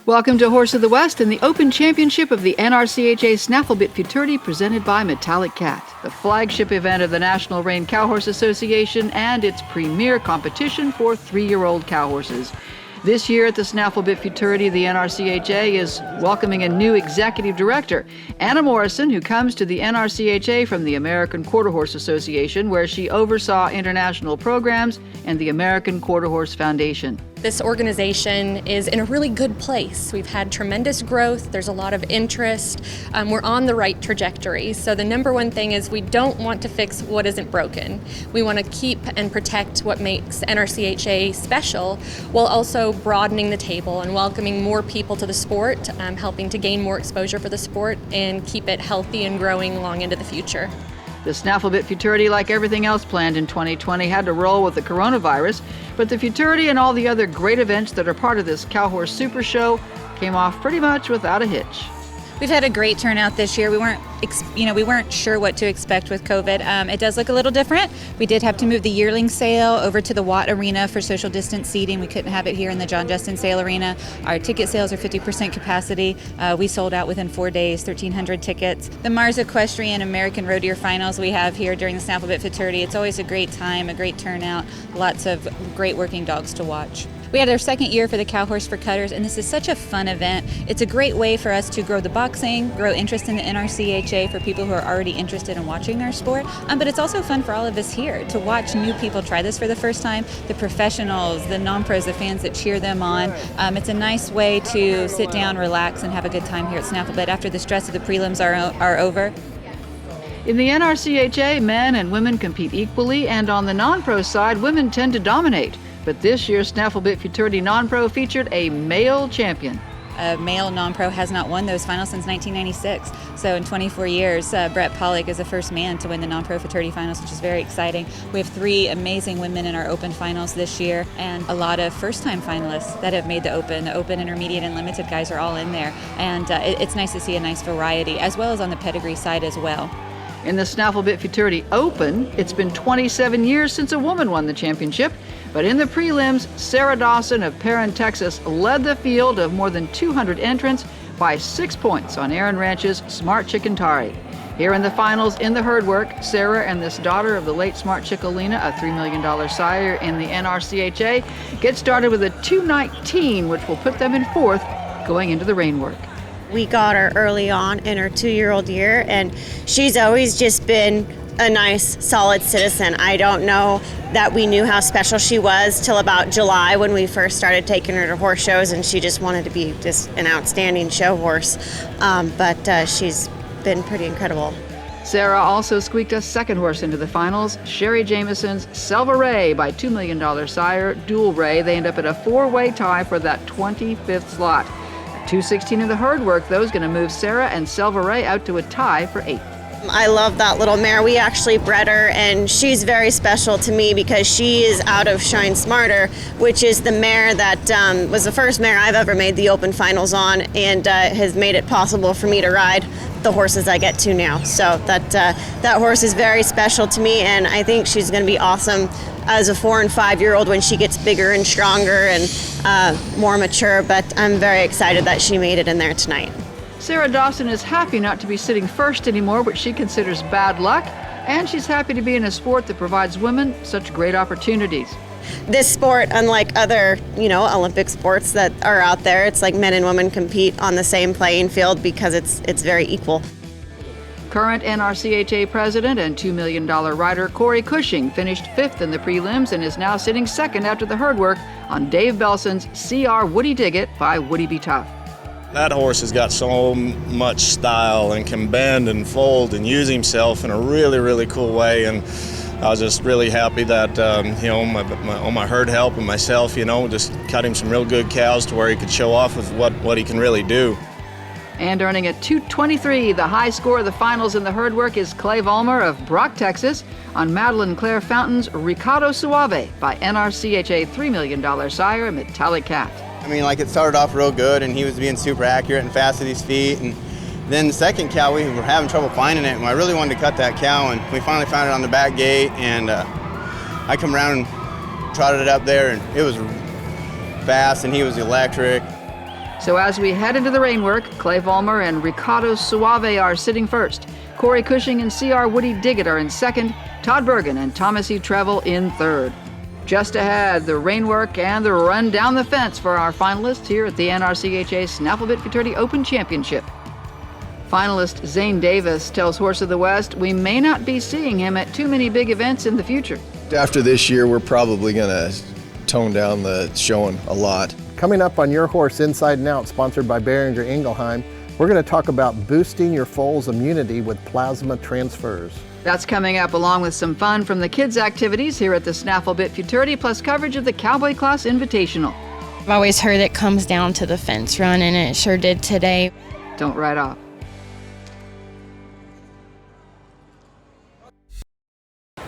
Welcome to Horse of the West and the Open Championship of the NRCHA SNAFFLE Futurity presented by Metallic Cat, the flagship event of the National Rein Cowhorse Association and its premier competition for 3-year-old cow horses. This year at the SNAFFLE Futurity, the NRCHA is welcoming a new executive director, Anna Morrison, who comes to the NRCHA from the American Quarter Horse Association, where she oversaw international programs and the American Quarter Horse Foundation. This organization is in a really good place. We've had tremendous growth. There's a lot of interest. We're on the right trajectory. So the number one thing is we don't want to fix what isn't broken. We want to keep and protect what makes NRCHA special while also broadening the table and welcoming more people to the sport, helping to gain more exposure for the sport and keep it healthy and growing long into the future. The SNAFFLE Futurity, like everything else planned in 2020, had to roll with the coronavirus, but the Futurity and all the other great events that are part of this Cowhorse Super Show came off pretty much without a hitch. We've had a great turnout this year. We weren't sure what to expect with COVID. It does look a little different. We did have to move the yearling sale over to the Watt Arena for social distance seating. We couldn't have it here in the John Justin Sale Arena. Our ticket sales are 50% capacity. We sold out within 4 days, 1,300 tickets. The Mars Equestrian American Road Deer Finals we have here during the SNAFFLE Futurity. It's always a great time, a great turnout, lots of great working dogs to watch. We had our second year for the Cowhorse for Cutters, and this is such a fun event. It's a great way for us to grow the boxing, grow interest in the NRCHA for people who are already interested in watching our sport, but it's also fun for all of us here to watch new people try this for the first time, the professionals, the non-pros, the fans that cheer them on. It's a nice way to sit down, relax, and have a good time here at SNAFFLE, but after the stress of the prelims are over. In the NRCHA, men and women compete equally, and on the non-pro side, women tend to dominate. But this year's SNAFFLE Futurity Non-Pro featured a male champion. A male non-pro has not won those finals since 1996. So in 24 years, Brett Pollock is the first man to win the non-pro Futurity finals, which is very exciting. We have 3 amazing women in our open finals this year and a lot of first-time finalists that have made the open. The open, intermediate, and limited guys are all in there. And it's nice to see a nice variety, as well as on the pedigree side as well. In the SNAFFLE Futurity Open, it's been 27 years since a woman won the championship. But in the prelims, Sarah Dawson of Perrin, Texas, led the field of more than 200 entrants by 6 points on NRCHA's Smart Chicken Tari. Here in the finals in the herd work, Sarah and this daughter of the late Smart Chickalina, a $3 million sire in the NRCHA, get started with a 2:19, which will put them in 4th going into the rein work. We got her early on in her 2-year-old year, and she's always just been a nice, solid citizen. I don't know that we knew how special she was till about July when we first started taking her to horse shows, and she just wanted to be just an outstanding show horse. But she's been pretty incredible. Sarah also squeaked a second horse into the finals, Sherry Jameson's Selva Ray by $2 million sire, Dual Ray. They end up at a 4-way tie for that 25th slot. 2:16 in the herd work, though, is going to move Sarah and Selva Ray out to a tie for 8th. I love that little mare. We actually bred her, and she's very special to me because she is out of Shine Smarter, which is the mare that was the first mare I've ever made the open finals on, and has made it possible for me to ride the horses I get to now. So that horse is very special to me, and I think she's going to be awesome as a 4- and 5-year-old when she gets bigger and stronger and more mature, but I'm very excited that she made it in there tonight. Sarah Dawson is happy not to be sitting first anymore, which she considers bad luck, and she's happy to be in a sport that provides women such great opportunities. This sport, unlike other, Olympic sports that are out there, it's like men and women compete on the same playing field because it's very equal. Current NRCHA president and $2 million rider Corey Cushing finished 5th in the prelims and is now sitting 2nd after the herd work on Dave Belson's CR Woody Diggett by Woody Be Tough. That horse has got so much style and can bend and fold and use himself in a really, really cool way. And I was just really happy that, all my herd help and myself, just cut him some real good cows to where he could show off with what he can really do. And earning a 2:23, the high score of the finals in the herd work is Clay Vollmer of Brock, Texas, on Madeline Claire Fountain's Ricardo Suave by NRCHA $3 million sire Metallic Cat. It started off real good, and he was being super accurate and fast at his feet. And then the second cow, we were having trouble finding it, and I really wanted to cut that cow, and we finally found it on the back gate. And I come around and trotted it up there, and it was fast, and he was electric. So as we head into the rain work, Clay Vollmer and Ricardo Suave are sitting first. Corey Cushing and C.R. Woody Diggett are in second. Todd Bergen and Thomas E. Trevel in third. Just ahead, the rain work and the run down the fence for our finalists here at the NRCHA Snafflebit Futurity Open Championship. Finalist Zane Davis tells Horse of the West we may not be seeing him at too many big events in the future. After this year, we're probably going to tone down the showing a lot. Coming up on Your Horse Inside and Out, sponsored by Behringer Ingelheim, we're going to talk about boosting your foal's immunity with plasma transfers. That's coming up along with some fun from the kids' activities here at the Snafflebit Futurity, plus coverage of the Cowboy Class Invitational. I've always heard it comes down to the fence run, and it sure did today. Don't write off.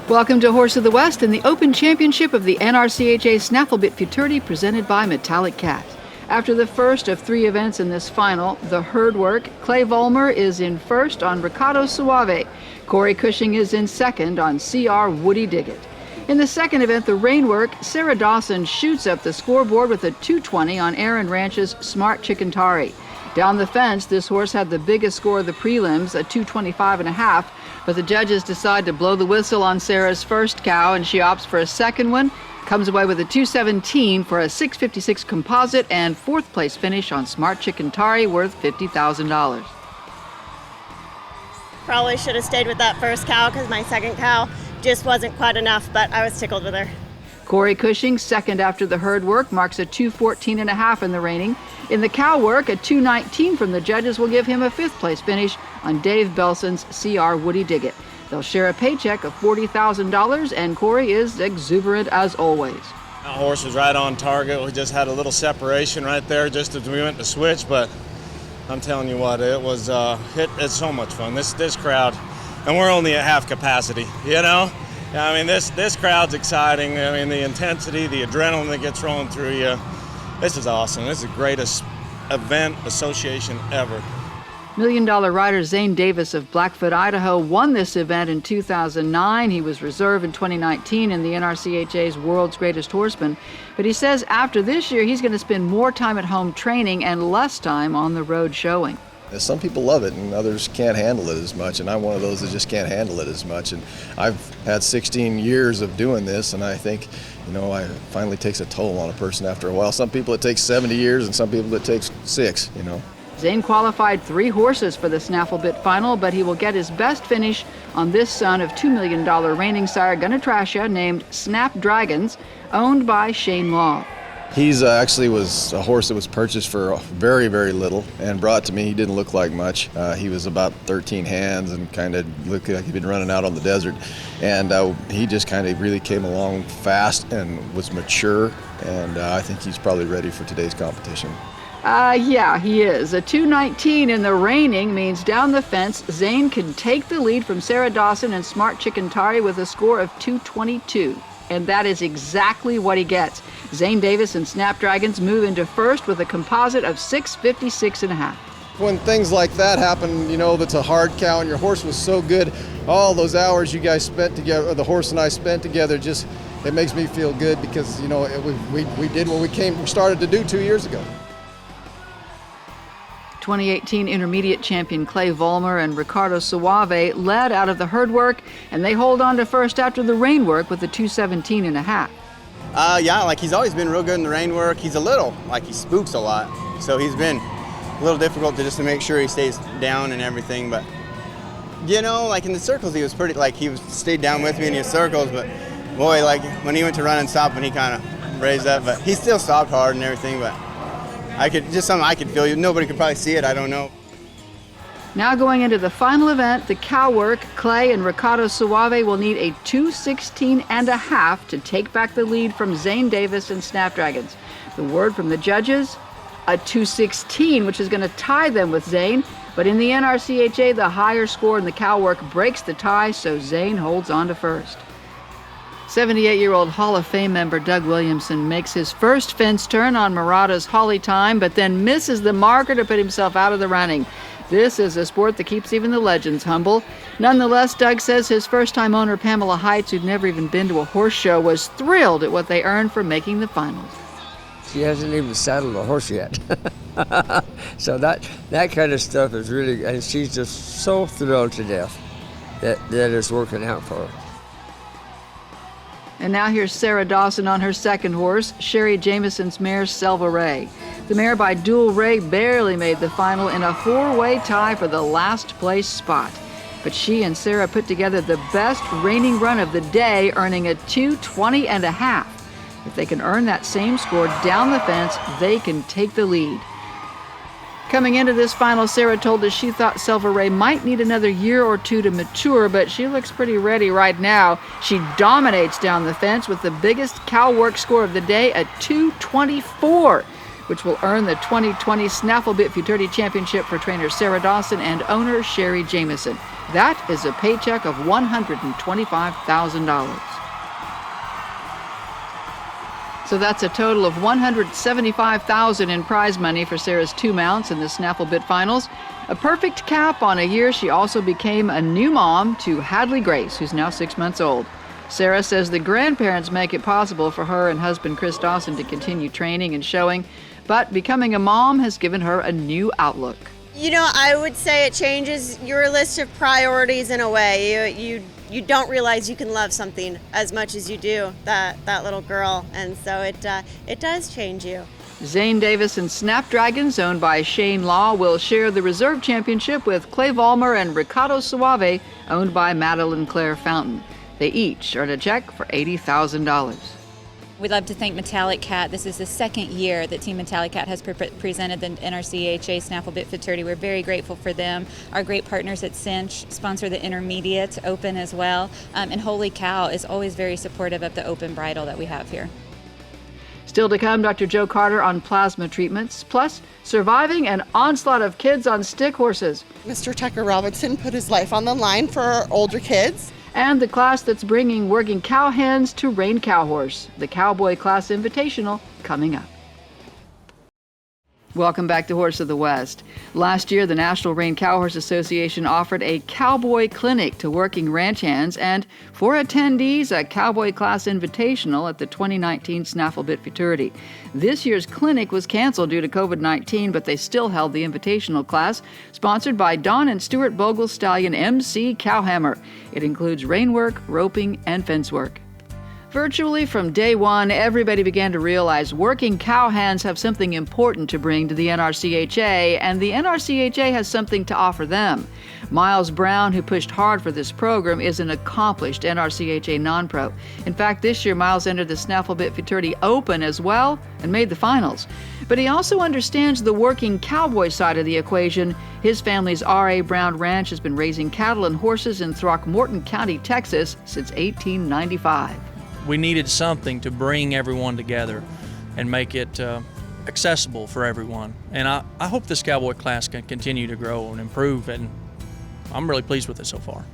Welcome to Horse of the West and the Open Championship of the NRCHA Snafflebit Futurity presented by Metallic Cat. After the first of 3 events in this final, the herd work, Clay Vollmer is in first on Ricardo Suave. Corey Cushing is in second on C.R. Woody Diggett. In the second event, the rain work, Sarah Dawson shoots up the scoreboard with a 220 on NRCHA's Smart Chickentari. Down the fence, this horse had the biggest score of the prelims, a 225.5, but the judges decide to blow the whistle on Sarah's first cow, and she opts for a second one, comes away with a 217 for a 656 composite and 4th place finish on Smart Chickentari worth $50,000. Probably should have stayed with that first cow because my second cow just wasn't quite enough, but I was tickled with her. Corey Cushing, second after the herd work, marks a 214.5 in the Reining. In the cow work, a 219 from the judges will give him a 5th place finish on Dave Belson's C.R. Woody Diggett. They'll share a paycheck of $40,000, and Corey is exuberant as always. That horse was right on target. We just had a little separation right there just as we went to switch, but I'm telling you what, it was it's so much fun. This crowd, and we're only at half capacity, you know? I mean, this crowd's exciting. I mean, the intensity, the adrenaline that gets rolling through you. This is awesome. This is the greatest event association ever. $1 Million rider Zane Davis of Blackfoot, Idaho, won this event in 2009. He was reserve in 2019 in the NRCHA's World's Greatest Horseman. But he says after this year, he's going to spend more time at home training and less time on the road showing. Some people love it and others can't handle it as much, and I'm one of those that just can't handle it as much. And I've had 16 years of doing this, and I think, it finally takes a toll on a person after a while. Some people it takes 70 years, and some people it takes 6, Zane qualified 3 horses for the Snafflebit final, but he will get his best finish on this son of $2 million reigning sire NRCHA named Snapdragons, owned by Shane Law. He's actually was a horse that was purchased for very, very little and brought to me. He didn't look like much. He was about 13 hands and kind of looked like he'd been running out on the desert. And he just kind of really came along fast and was mature. And I think he's probably ready for today's competition. Yeah, he is. A 219 in the Reining means down the fence, Zane can take the lead from Sarah Dawson and Smart Chickentari with a score of 222. And that is exactly what he gets. Zane Davis and Snapdragons move into first with a composite of 656.5. When things like that happen, that's a hard cow and your horse was so good, all those hours you guys spent together, or the horse and I spent together, it makes me feel good because, we did what we started to do 2 years ago. 2018 intermediate champion Clay Vollmer and Ricardo Suave led out of the herd work, and they hold on to first after the rain work with a 217.5. Yeah, he's always been real good in the rain work. He's a little, he spooks a lot. So he's been a little difficult to make sure he stays down and everything. But, in the circles he was pretty, stayed down with me in his circles. But, boy, when he went to run and stop, and he kind of raised up. But he still stopped hard and everything, but something I could feel. Nobody could probably see it, I don't know. Now going into the final event, the cow work, Clay and Ricardo Suave will need a 216.5 to take back the lead from Zane Davis and Snapdragons. The word from the judges, a 216, which is going to tie them with Zane. But in the NRCHA, the higher score in the cow work breaks the tie, so Zane holds on to first. 78-year-old Hall of Fame member Doug Williamson makes his first fence turn on Murata's Holly Time, but then misses the marker to put himself out of the running. This is a sport that keeps even the legends humble. Nonetheless, Doug says his first-time owner, Pamela Heights, who'd never even been to a horse show, was thrilled at what they earned for making the finals. She hasn't even saddled a horse yet. So that kind of stuff is really, and she's just so thrilled to death that it's working out for her. And now here's Sarah Dawson on her second horse, Sherry Jamison's mare, Selva Ray. The mare by Dual Ray barely made the final in a four-way tie for the last place spot. But she and Sarah put together the best reining run of the day, earning a 2:20.5. If they can earn that same score down the fence, they can take the lead. Coming into this final, Sarah told us she thought Selva Ray might need another year or two to mature, but she looks pretty ready right now. She dominates down the fence with the biggest cow work score of the day at 2:24, which will earn the 2020 Snaffle Bit Futurity Championship for trainer Sarah Dawson and owner Sherry Jamison. That is a paycheck of $125,000. So that's a total of $175,000 in prize money for Sarah's two mounts in the Snaffle Bit Finals. A perfect cap on a year she also became a new mom to Hadley Grace, who's now 6 months old. Sarah says the grandparents make it possible for her and husband Chris Dawson to continue training and showing, but becoming a mom has given her a new outlook. You know, I would say it changes your list of priorities in a way. You don't realize you can love something as much as you do that little girl, and so it does change you. Zane Davis and Snapdragons, owned by Shane Law, will share the reserve championship with Clay Vollmer and Ricardo Suave, owned by Madeline Claire Fountain. They each earn a check for $80,000. We'd love to thank Metallic Cat. This is the second year that Team Metallic Cat has presented the NRCHA Snaffle Bit Futurity. We're very grateful for them. Our great partners at Cinch sponsor the Intermediate Open as well. And Holy Cow is always very supportive of the open bridle that we have here. Still to come, Dr. Joe Carter on plasma treatments, plus surviving an onslaught of kids on stick horses. Mr. Tucker Robinson put his life on the line for our older kids. And the class that's bringing working cow hens to Rein Cow Horse, the Cowboy Class Invitational, coming up. Welcome back to Horse of the West. Last year, the National Rein Cow Horse Association offered a Cowboy Clinic to working ranch hands and, for attendees, a Cowboy Class Invitational at the 2019 Snaffle Bit Futurity. This year's clinic was canceled due to COVID-19, but they still held the Invitational class, sponsored by Don and Stuart Bogle Stallion MC Cowhammer. It includes rein work, roping, and fence work. Virtually from day one, everybody began to realize working cow hands have something important to bring to the NRCHA, and the NRCHA has something to offer them. Miles Brown, who pushed hard for this program, is an accomplished NRCHA non-pro. In fact, this year Miles entered the Snaffle Bit Futurity Open as well and made the finals. But he also understands the working cowboy side of the equation. His family's R.A. Brown Ranch has been raising cattle and horses in Throckmorton County, Texas since 1895. We needed something to bring everyone together and make it accessible for everyone. And I hope this Cowboy class can continue to grow and improve, and I'm really pleased with it so far.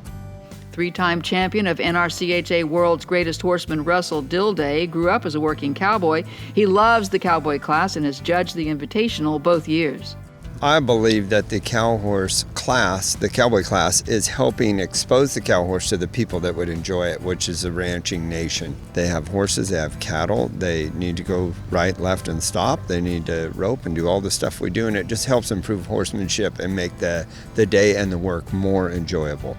Three-time champion of NRCHA World's Greatest Horseman Russell Dilday grew up as a working cowboy. He loves the Cowboy class and has judged the Invitational both years. I believe that the cow horse class, the cowboy class, is helping expose the cow horse to the people that would enjoy it, which is the ranching nation. They have horses, they have cattle, they need to go right, left, and stop. They need to rope and do all the stuff we do, and it just helps improve horsemanship and make the day and the work more enjoyable.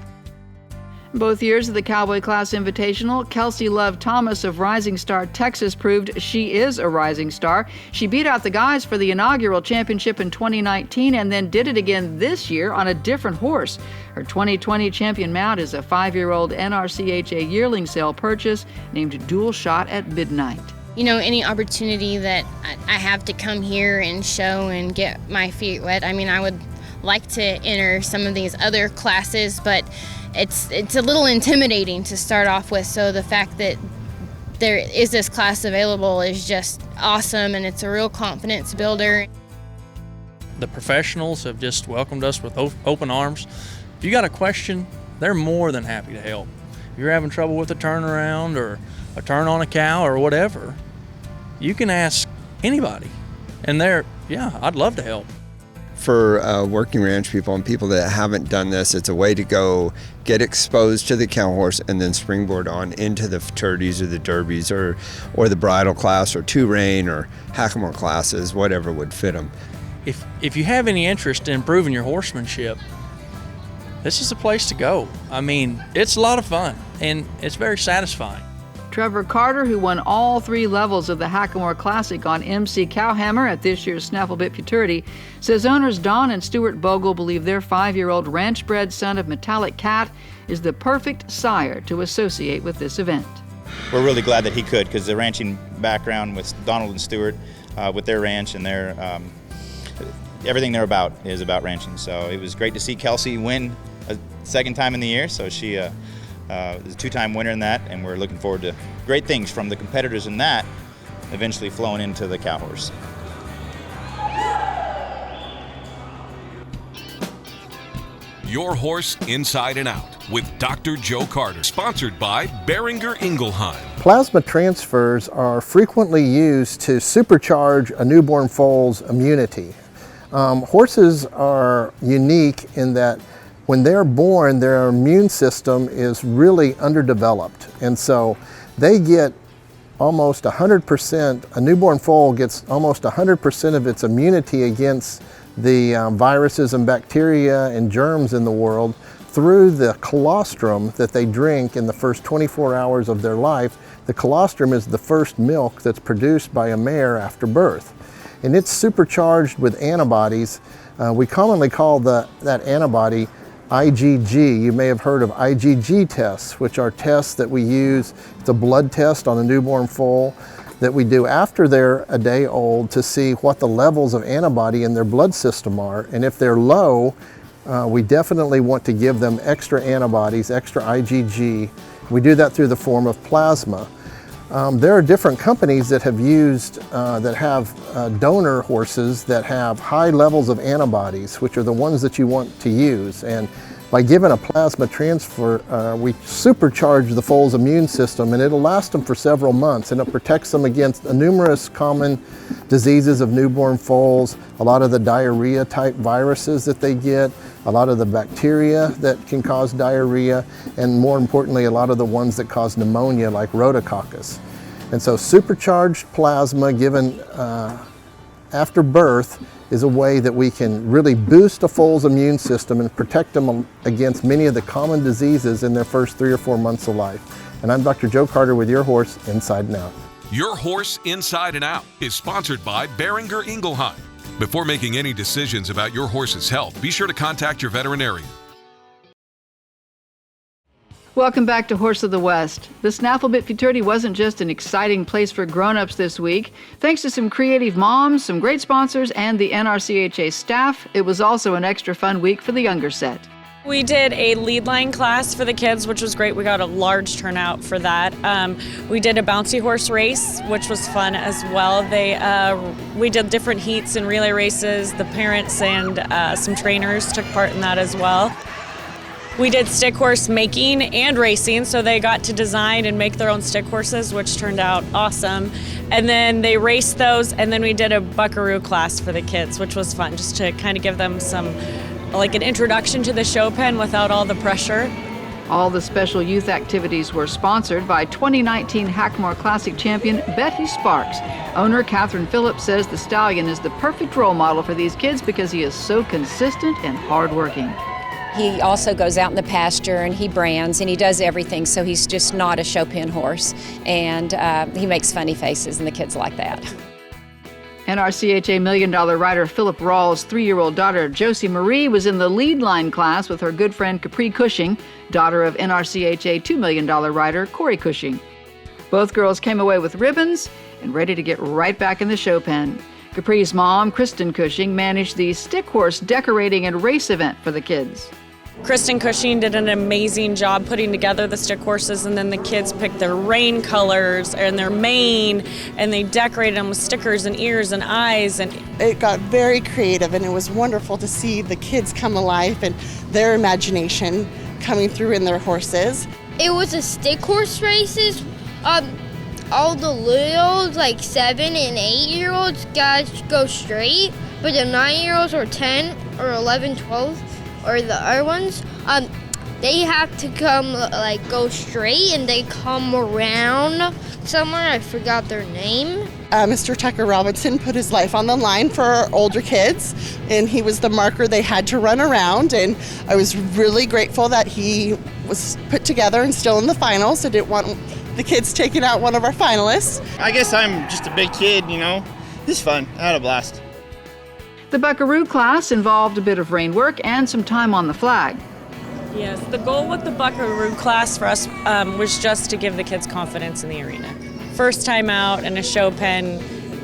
Both years of the Cowboy Class Invitational, Kelsey Love Thomas of Rising Star, Texas, proved she is a rising star. She beat out the guys for the inaugural championship in 2019 and then did it again this year on a different horse. Her 2020 champion mount is a 5-year-old NRCHA yearling sale purchase named Dual Shot at Midnight. You know, any opportunity that I have to come here and show and get my feet wet, I mean, I would like to enter some of these other classes, but it's a little intimidating to start off with, so the fact that there is this class available is just awesome, and it's a real confidence builder. The professionals have just welcomed us with open arms. If you got a question, they're more than happy to help. If you're having trouble with a turnaround or a turn on a cow or whatever, you can ask anybody, and I'd love to help. for working ranch people and people that haven't done this. It's a way to go get exposed to the cow horse and then springboard on into the futurities or the derbies or the bridle class or two-rein or hackamore classes, whatever would fit them. If you have any interest in improving your horsemanship, this is the place to go. I mean, it's a lot of fun and it's very satisfying. Trevor Carter, who won all 3 levels of the Hackamore Classic on MC Cowhammer at this year's Snaffle Bit Futurity, says owners Don and Stuart Bogle believe their 5-year-old ranch-bred son of Metallic Cat is the perfect sire to associate with this event. We're really glad that he could, because the ranching background with Donald and Stuart, with their ranch and their everything they're about is about ranching. So it was great to see Kelsey win a second time in the year. So she is a 2-time winner in that, and we're looking forward to great things from the competitors in that, eventually flowing into the cow horse. Your Horse Inside and Out with Dr. Joe Carter, sponsored by Beringer Ingelheim. Plasma transfers are frequently used to supercharge a newborn foal's immunity. Horses are unique in that when they're born, their immune system is really underdeveloped. And so they get almost 100%, a newborn foal gets almost 100% of its immunity against the viruses and bacteria and germs in the world through the colostrum that they drink in the first 24 hours of their life. The colostrum is the first milk that's produced by a mare after birth. And it's supercharged with antibodies. We commonly call that antibody IgG. You may have heard of IgG tests, which are tests that we use. It's a blood test on a newborn foal that we do after they're a day old to see what the levels of antibody in their blood system are. And if they're low, we definitely want to give them extra antibodies, extra IgG. We do that through the form of plasma. There are different companies that have used, that have donor horses that have high levels of antibodies, which are the ones that you want to use. And by giving a plasma transfer, we supercharge the foal's immune system, and it'll last them for several months, and it protects them against numerous common diseases of newborn foals, a lot of the diarrhea type viruses that they get, a lot of the bacteria that can cause diarrhea, and more importantly, a lot of the ones that cause pneumonia like rhodococcus. And so supercharged plasma given after birth is a way that we can really boost a foal's immune system and protect them against many of the common diseases in their first 3 or 4 months of life. And I'm Dr. Joe Carter with Your Horse Inside and Out. Your Horse Inside and Out is sponsored by Beringer Ingelheim. Before making any decisions about your horse's health, be sure to contact your veterinarian. Welcome back to Horse of the West. The Snaffle Bit Futurity wasn't just an exciting place for grown-ups this week. Thanks to some creative moms, some great sponsors, and the NRCHA staff, it was also an extra fun week for the younger set. We did a lead line class for the kids, which was great. We got a large turnout for that. We did a bouncy horse race, which was fun as well. We did different heats and relay races. The parents and some trainers took part in that as well. We did stick horse making and racing, so they got to design and make their own stick horses, which turned out awesome. And then they raced those, and then we did a buckaroo class for the kids, which was fun, just to kind of give them some, like an introduction to the show pen without all the pressure. All the special youth activities were sponsored by 2019 Hackamore Classic champion Betty Sparks. Owner Catherine Phillips says the stallion is the perfect role model for these kids because he is so consistent and hardworking. He also goes out in the pasture and he brands and he does everything, so he's just not a show pen horse. And he makes funny faces and the kids like that. NRCHA $1 Million rider Philip Rawls' 3-year-old daughter Josie Marie was in the lead line class with her good friend Capri Cushing, daughter of NRCHA $2 Million rider Corey Cushing. Both girls came away with ribbons and ready to get right back in the show pen. Capri's mom, Kristen Cushing, managed the stick horse decorating and race event for the kids. Kristen Cushing did an amazing job putting together the stick horses, and then the kids picked their rein colors and their mane, and they decorated them with stickers and ears and eyes. And it got very creative, and it was wonderful to see the kids come alive and their imagination coming through in their horses. It was a stick horse races. All the little, like 7 and 8-year-olds got to go straight, but the 9-year-olds or 10 or 11, 12, or the other ones, they have to come go straight and they come around somewhere. I forgot their name. Mr. Tucker Robinson put his life on the line for our older kids, and he was the marker they had to run around, and I was really grateful that he was put together and still in the finals. I didn't want the kids taking out one of our finalists. I guess I'm just a big kid, you know. It's fun. I had a blast. The Buckaroo class involved a bit of rain work and some time on the flag. Yes, the goal with the Buckaroo class for us was just to give the kids confidence in the arena. First time out and a show pen,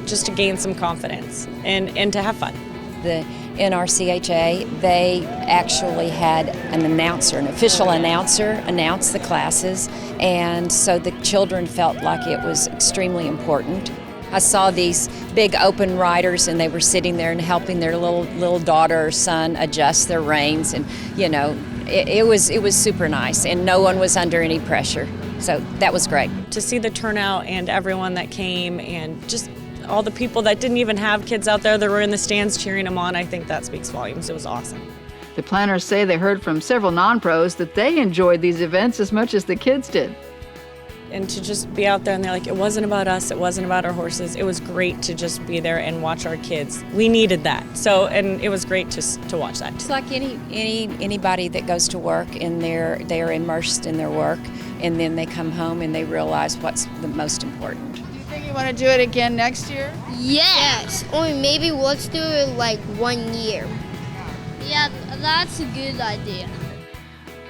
just to gain some confidence and to have fun. The NRCHA, they actually had an announcer, an official announcer, announce the classes, and so the children felt like it was extremely important. I saw these big open riders, and they were sitting there and helping their little daughter or son adjust their reins, and you know, it was super nice, and no one was under any pressure. So that was great. To see the turnout and everyone that came, and just all the people that didn't even have kids out there that were in the stands cheering them on, I think that speaks volumes. It was awesome. The planners say they heard from several non-pros that they enjoyed these events as much as the kids did. And to just be out there and they're like, it wasn't about us, it wasn't about our horses. It was great to just be there and watch our kids. We needed that. So, and it was great to watch that. It's like anybody that goes to work and they're immersed in their work, and then they come home and they realize what's the most important. Do you think you want to do it again next year? Yes. Or maybe let's do it 1 year. Yeah, that's a good idea.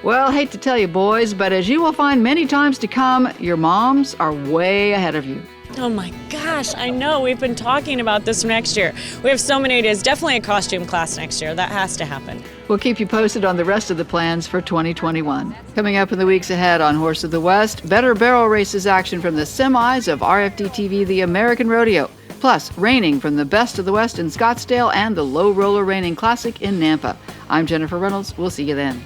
Well, hate to tell you, boys, but as you will find many times to come, your moms are way ahead of you. Oh my gosh, I know. We've been talking about this for next year. We have so many ideas. Definitely a costume class next year. That has to happen. We'll keep you posted on the rest of the plans for 2021. Coming up in the weeks ahead on Horse of the West, better barrel races action from the semis of RFD-TV The American Rodeo, plus Reining from the Best of the West in Scottsdale and the Low Roller Reining Classic in Nampa. I'm Jennifer Reynolds. We'll see you then.